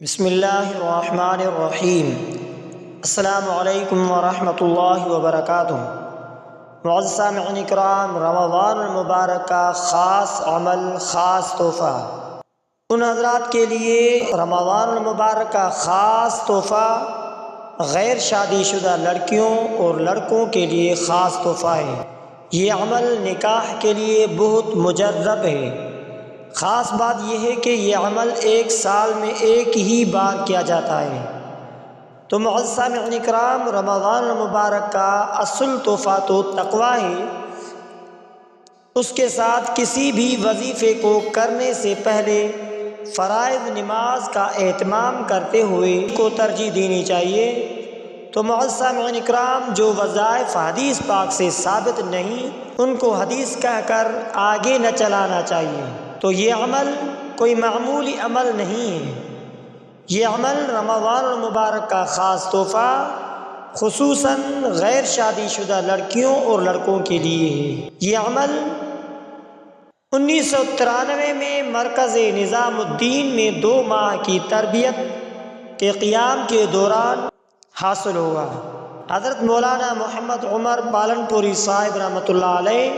بسم اللہ الرحمن الرحیم۔ السلام علیکم ورحمۃ اللہ وبرکاتہ۔ معزز سامعین کرام، رمضان المبارک کا خاص عمل، خاص تحفہ ان حضرات کے لیے رمضان المبارک کا خاص تحفہ غیر شادی شدہ لڑکیوں اور لڑکوں کے لیے خاص تحفہ ہے۔ یہ عمل نکاح کے لیے بہت مجرب ہے۔ خاص بات یہ ہے کہ یہ عمل ایک سال میں ایک ہی بار کیا جاتا ہے۔ تو معزز سامعین کرام، رمضان المبارک کا اصل تحفہ تو تقویٰ ہے۔ اس کے ساتھ کسی بھی وظیفے کو کرنے سے پہلے فرائض نماز کا اہتمام کرتے ہوئے کو ترجیح دینی چاہیے۔ تو معزز سامعین کرام، جو وظائف حدیث پاک سے ثابت نہیں، ان کو حدیث کہہ کر آگے نہ چلانا چاہیے۔ تو یہ عمل کوئی معمولی عمل نہیں ہے۔ یہ عمل رمضان المبارک کا خاص تحفہ خصوصاً غیر شادی شدہ لڑکیوں اور لڑکوں کے لیے ہے۔ یہ عمل 1993 میں مرکز نظام الدین میں 2 ماہ کی تربیت کے قیام کے دوران حاصل ہوا۔ حضرت مولانا محمد عمر پالنپوری صاحب رحمۃ اللہ علیہ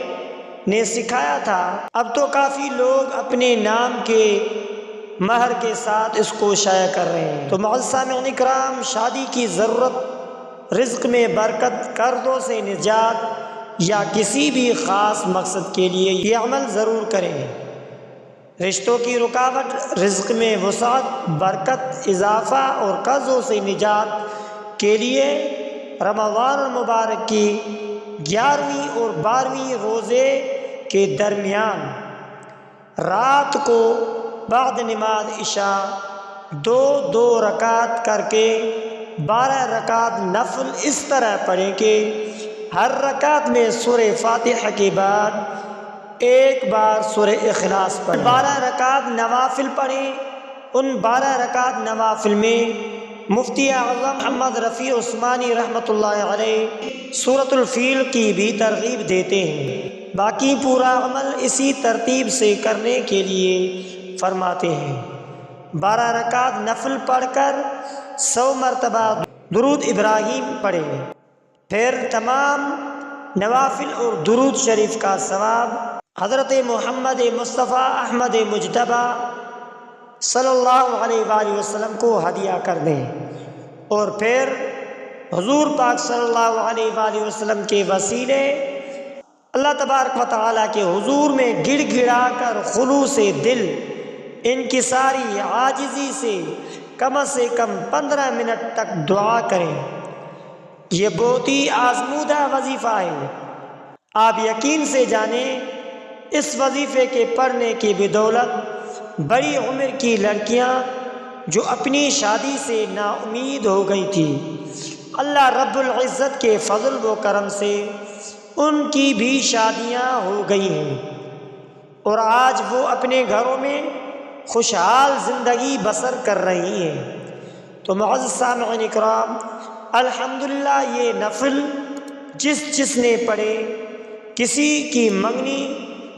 نے سکھایا تھا۔ اب تو کافی لوگ اپنے نام کے مہر کے ساتھ اس کو شائع کر رہے ہیں۔ تو معزز سامعین کرام، شادی کی ضرورت، رزق میں برکت، قرضوں سے نجات یا کسی بھی خاص مقصد کے لیے یہ عمل ضرور کریں۔ رشتوں کی رکاوٹ، رزق میں وسعت، برکت، اضافہ اور قرضوں سے نجات کے لیے رمضان المبارک کی 11ویں اور 12ویں روزے کے درمیان رات کو بعد نماز عشاء 2 رکعت کر کے 12 رکعت نفل اس طرح پڑھیں کہ ہر رکعت میں سورہ فاتحہ کے بعد ایک بار سورہ اخلاص پڑھیں۔ 12 رکعت نوافل پڑھیں۔ ان 12 رکعت نوافل میں مفتی اعظم محمد رفیع عثمانی رحمۃ اللہ علیہ سورۃ الفیل کی بھی ترغیب دیتے ہیں۔ باقی پورا عمل اسی ترتیب سے کرنے کے لیے فرماتے ہیں۔ 12 رکعت نفل پڑھ کر 100 مرتبہ درود ابراہیم پڑھیں۔ پھر تمام نوافل اور درود شریف کا ثواب حضرت محمد مصطفیٰ احمد مجتبیٰ صلی اللہ علیہ وآلہ وسلم کو ہدیہ کر دیں، اور پھر حضور پاک صلی اللہ علیہ وآلہ وسلم کے وسیلے اللہ تبارک و تعالیٰ کے حضور میں گڑ گڑا کر خلوص دل، انکساری عاجزی سے کم 15 منٹ تک دعا کریں۔ یہ بہت ہی آزمودہ وظیفہ ہے۔ آپ یقین سے جانیں، اس وظیفے کے پڑھنے کی بدولت بڑی عمر کی لڑکیاں جو اپنی شادی سے نا امید ہو گئی تھی، اللہ رب العزت کے فضل و کرم سے ان کی بھی شادیاں ہو گئی ہیں، اور آج وہ اپنے گھروں میں خوشحال زندگی بسر کر رہی ہیں۔ تو معزز سامعین کرام، الحمدللہ یہ نفل جس نے پڑھے، کسی کی منگنی،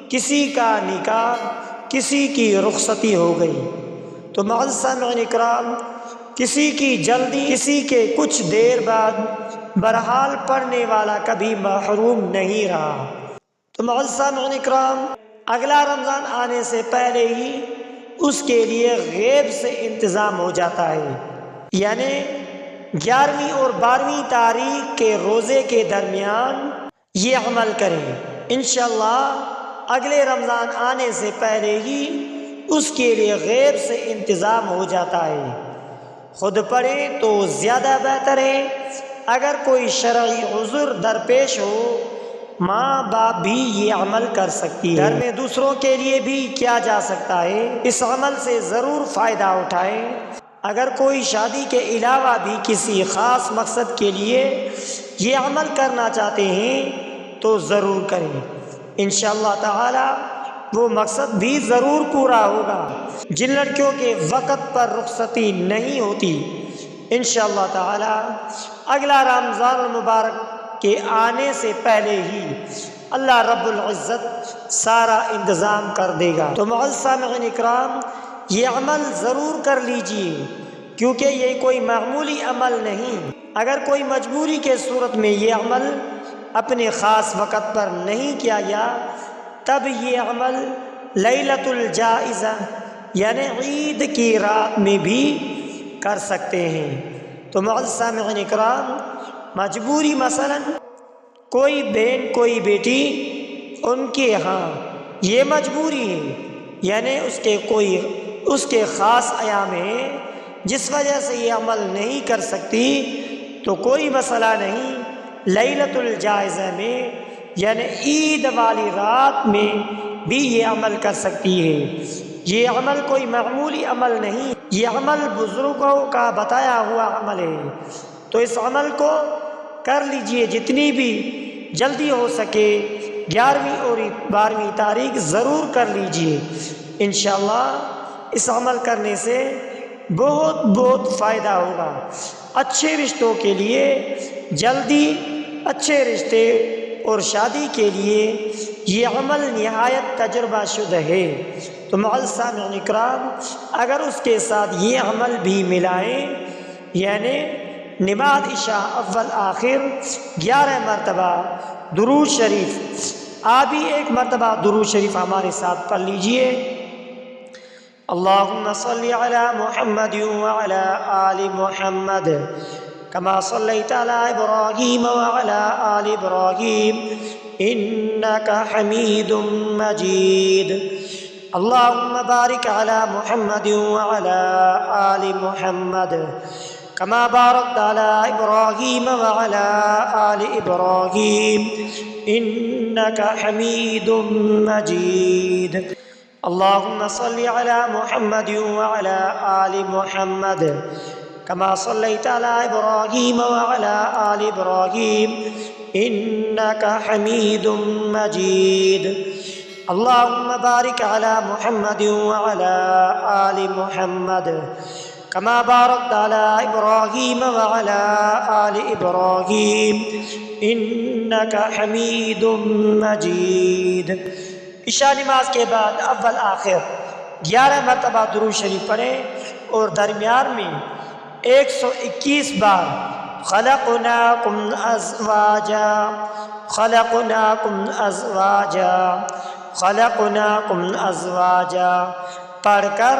کسی کا نکاح، کسی کی رخصتی ہو گئی۔ تو معزز سامعین کرام، کسی کی جلدی، کسی کے کچھ دیر بعد، بہرحال پڑھنے والا کبھی محروم نہیں رہا۔ تو معزز سامعین کرام، اگلا رمضان آنے سے پہلے ہی اس کے لیے غیب سے انتظام ہو جاتا ہے، یعنی 11ویں اور 12ویں تاریخ کے روزے کے درمیان یہ عمل کریں۔ انشاءاللہ اگلے رمضان آنے سے پہلے ہی اس کے لیے غیب سے انتظام ہو جاتا ہے۔ خود پڑھیں تو زیادہ بہتر ہے۔ اگر کوئی شرعی عذر درپیش ہو، ماں باپ بھی یہ عمل کر سکتی ہے۔ گھر میں دوسروں کے لیے بھی کیا جا سکتا ہے، اس عمل سے ضرور فائدہ اٹھائیں۔ اگر کوئی شادی کے علاوہ بھی کسی خاص مقصد کے لیے یہ عمل کرنا چاہتے ہیں تو ضرور کریں۔ انشاءاللہ تعالی وہ مقصد بھی ضرور پورا ہوگا۔ جن لڑکیوں کے وقت پر رخصتی نہیں ہوتی، انشاءاللہ تعالی اگلا رمضان المبارک کے آنے سے پہلے ہی اللہ رب العزت سارا انتظام کر دے گا۔ تو معزز سامعین اکرام، یہ عمل ضرور کر لیجئے، کیونکہ یہ کوئی معمولی عمل نہیں۔ اگر کوئی مجبوری کے صورت میں یہ عمل اپنے خاص وقت پر نہیں کیا گیا تب یہ عمل لیلۃ الجائزہ یعنی عید کی رات میں بھی کر سکتے ہیں۔ تو معزز سامعین اکرام، مجبوری مثلا کوئی بہن کوئی بیٹی ان کے ہاں یہ مجبوری ہے، یعنی اس کے خاص ایام ہیں جس وجہ سے یہ عمل نہیں کر سکتی، تو کوئی مسئلہ نہیں، لیلۃ الجائزہ میں یعنی عید والی رات میں بھی یہ عمل کر سکتی ہے۔ یہ عمل کوئی معمولی عمل نہیں، یہ عمل بزرگوں کا بتایا ہوا عمل ہے، تو اس عمل کو کر لیجئے، جتنی بھی جلدی ہو سکے 11ویں اور 12ویں تاریخ ضرور کر لیجئے۔ انشاءاللہ اس عمل کرنے سے بہت بہت فائدہ ہوگا۔ اچھے رشتوں کے لیے جلدی، اچھے رشتے اور شادی کے لیے یہ عمل نہایت تجربہ شدہ ہے۔ تو معزز سامعین اکرام، اگر اس کے ساتھ یہ عمل بھی ملائیں، یعنی نماز عشاء اول آخر 11 مرتبہ درود شریف، آپ بھی ایک مرتبہ درود شریف ہمارے ساتھ پڑھ لیجئے۔ اللہم صلی علی محمد وعلی آل محمد کما صلیت علی ابراہیم وعلی آل ابراہیم انک حمید مجید۔ اللہم بارک علی محمد وعلی آل محمد کما بارکت علی ابراہیم وعلی آل ابراہیم انک حمید مجید۔ اللہم صلی علی محمد وعلی آل محمد کما صلیت علی ابراہیم وعلی آل ابراہیم انک حمید مجید۔ اللہم بارک علی محمد وعلی آل محمد کما بارکت علی ابراہیم وعلی آل ابراہیم انک حمید مجید۔ عشاء نماز کے بعد اول آخر 11 مرتبہ درود شریف پڑھیں اور درمیان میں 121 بار خلقناکم ازواجا خلقناکم ازواجا خلقناکم ازواجا پڑھ کر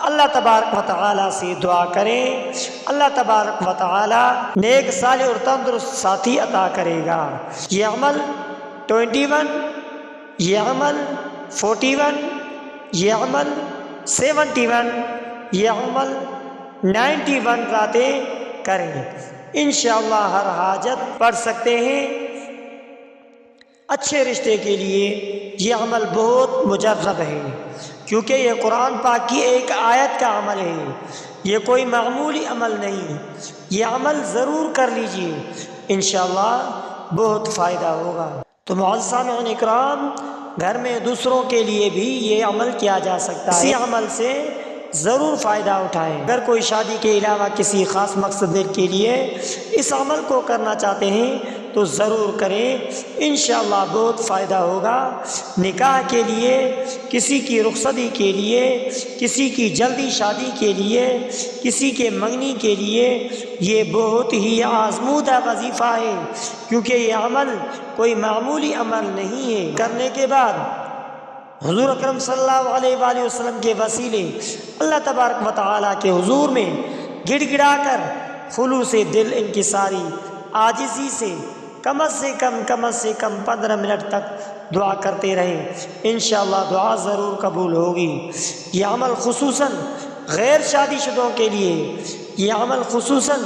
اللہ تبارک و تعالیٰ سے دعا کریں۔ اللہ تبارک و تعالیٰ نیک صالح اور تندرست ساتھی عطا کرے گا۔ یہ عمل 21، یہ عمل 41، یہ عمل 71، یہ عمل 91 راتیں کریں، انشاءاللہ ہر حاجت پڑھ سکتے ہیں۔ اچھے رشتے کے لیے یہ عمل بہت مجرب ہے، کیونکہ یہ قرآن پاک کی ایک آیت کا عمل ہے، یہ کوئی معمولی عمل نہیں۔ یہ عمل ضرور کر لیجئے، انشاءاللہ بہت فائدہ ہوگا۔ تو معزز سامعین اکرام، گھر میں دوسروں کے لیے بھی یہ عمل کیا جا سکتا ہے، اسی عمل سے ضرور فائدہ اٹھائیں۔ اگر کوئی شادی کے علاوہ کسی خاص مقصد کے لیے اس عمل کو کرنا چاہتے ہیں تو ضرور کریں، انشاءاللہ بہت فائدہ ہوگا۔ نکاح کے لیے، کسی کی رخصتی کے لیے، کسی کی جلدی شادی کے لیے، کسی کے منگنی کے لیے یہ بہت ہی آزمودہ وظیفہ ہے، کیونکہ یہ عمل کوئی معمولی عمل نہیں ہے۔ کرنے کے بعد حضور اکرم صلی اللہ علیہ وآلہ وسلم کے وسیلے اللہ تبارک و تعالیٰ کے حضور میں گڑ گڑا کر خلوص دل انکساری عاجزی سے کم سے کم 15 منٹ تک دعا کرتے رہیں، انشاءاللہ دعا ضرور قبول ہوگی۔ یہ عمل خصوصاً غیر شادی شدوں کے لیے، یہ عمل خصوصاً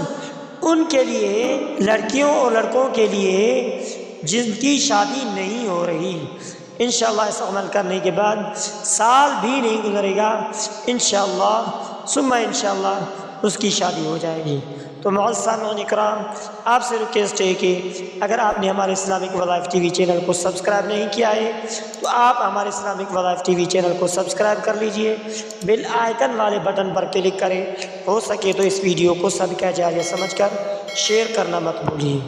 ان کے لیے، لڑکیوں اور لڑکوں کے لیے جن کی شادی نہیں ہو رہی۔ انشاءاللہ اس عمل کرنے کے بعد سال بھی نہیں گزرے گا، انشاءاللہ ثم انشاءاللہ اس کی شادی ہو جائے گی۔ تو معزز سامعین اکرام، آپ سے ریکویسٹ ہے کہ اگر آپ نے ہمارے اسلامک وظائف ٹی وی چینل کو سبسکرائب نہیں کیا ہے تو آپ ہمارے اسلامک وظائف ٹی وی چینل کو سبسکرائب کر لیجئے، بیل آئیکن والے بٹن پر کلک کریں، ہو سکے تو اس ویڈیو کو صدقہ جاریہ سمجھ کر شیئر کرنا مت بھولیے۔